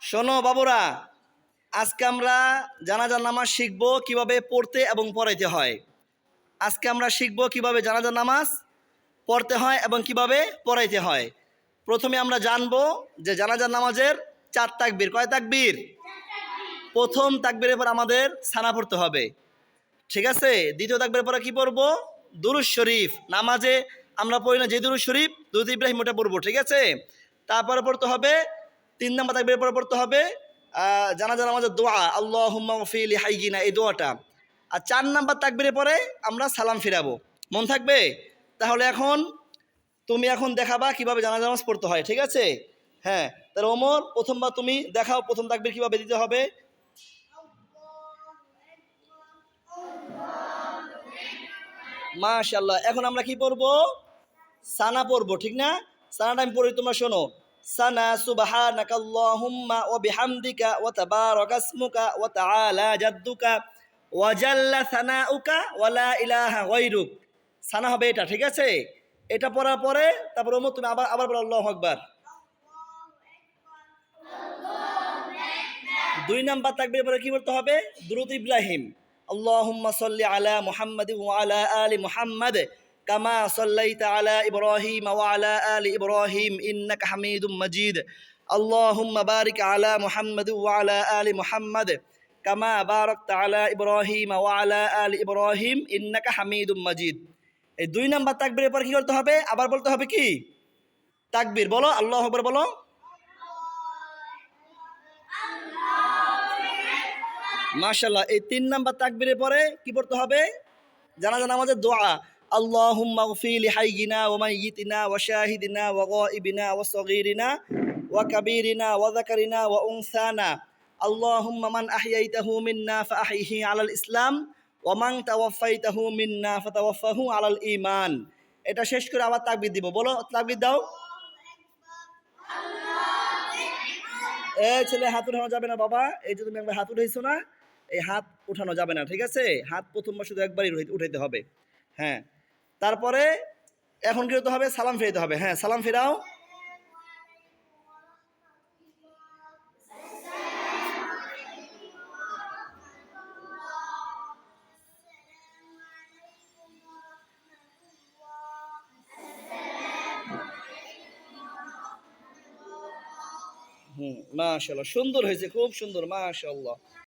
শোনো বাবুরা, আজকে আমরা জানাজার নামাজ শিখব কিভাবে পড়তে এবং পড়াইতে হয়। আজকে আমরা শিখব কিভাবে জানাজার নামাজ পড়তে হয় এবং কিভাবে পড়াইতে হয়। প্রথমে আমরা জানবো যে জানাজার নামাজের 4 তাকবীর। কয় তাকবীর? প্রথম তাকবীরের পর আমাদের সানা পড়তে হবে, ঠিক আছে। দ্বিতীয় তাকবীরের পরে কি পড়বো? দুরূদ শরীফ। নামাজে আমরা পড়ি না যে দুরূদ শরীফ, দুরূদ ইব্রাহিম, ওটা পড়বো, ঠিক আছে। তারপরে পড়তে হবে 3 নম্বর তাকবীরের পরে পড়তে হবে জানাজার নামাজের দোয়া, আল্লাহুম্মা গফির লি হাইয়িনা, এই দোয়াটা। আর 4 নম্বর তাকবীরের পরে আমরা সালাম ফিরাবো। মন থাকবে? তাহলে তুমি এখন দেখাবা কিভাবে জানাজার নামাজ পড়তে হয়, ঠিক আছে। হ্যাঁ, তাহলে ওমর প্রথমবার তুমি দেখাও প্রথম তাকবীর কিভাবে দিতে হবে। মাশাআল্লাহ। এখন আমরা কি পড়বো? সানা পড়বো, ঠিক না? সানাটা আমি পড়ি, তোমরা শোনো। সানা সুবহানাকাল্লাহুম্মা ওয়া বিহামদিকা ওয়া তাবারাকা ইসমুকা ওয়া তাআলা জাদ্দুকা ওয়া জাল্লা সানাউকা ওয়া লা ইলাহা গায়রুক। সানা হবে এটা, ঠিক আছে। এটা পড়ার পরে তারপর ওমর তুমি আবার আবার বলো আল্লাহু আকবার। 2 নাম্বার তাকবীরের পরে কি বলতে হবে? দুরূদ ইব্রাহিম, আল্লাহুম্মা সাল্লি আলা মুহাম্মাদ ওয়া আলা আলি মুহাম্মাদ কামা সাল্লাইতা আলা ইব্রাহিম ওয়া আলা আলি ইব্রাহিম ইন্নাকা হামিদুম মাজিদ। আল্লাহুম্মা বারিক আলা মুহাম্মাদ ওয়া আলা আলি মুহাম্মাদ কামা বারাকতা আলা ইব্রাহিম ওয়া আলা আলি ইব্রাহিম ইন্নাকা হামিদুম মাজিদ। এই 2 নাম্বার তাকবীরের পর কি করতে হবে? আবার বলতে হবে কি? তাকবীর বলো, আল্লাহু আকবার বলো। মাশাআল্লাহ। এই 3 নাম্বার তাকবীরের পরে কি পড়তে হবে? জানাজা নামাজের দোয়া, আল্লাহুম্মা গফির লি হাইয়িনা ওয়া মাইয়িতিনা ওয়া শাহিদিনা ওয়া গায়িবিনা ওয়া সগীরিনা ওয়া কাবীরিনা ওয়া যাকারিনা ওয়া উনসানা, আল্লাহুম্মা মান আহইয়াইতাহু মিন্না ফাআহইহি আলাল ইসলাম ওয়া মান তাওয়াফাইতাহু মিন্না ফাতাওয়াফাহু আলাল ঈমান। এটা শেষ করে আবার তাকবীর দিব। বলো, তাকবীর দাও। এই ছেলে, হাত উঠানো যাবে না বাবা। এই যে তুমি একবার হাত উঠাইছো না, এই হাত উঠানো যাবে না, ঠিক আছে। হাত প্রথমবার শুধু একবারই উঠাইতে হবে। হ্যাঁ, তারপরে এখন কি হতে হবে? সালাম ফিরাইতে হবে। হ্যাঁ, সালাম ফিরাও। মাশাআল্লাহ, সুন্দর হয়েছে, খুব সুন্দর, মাশাআল্লাহ।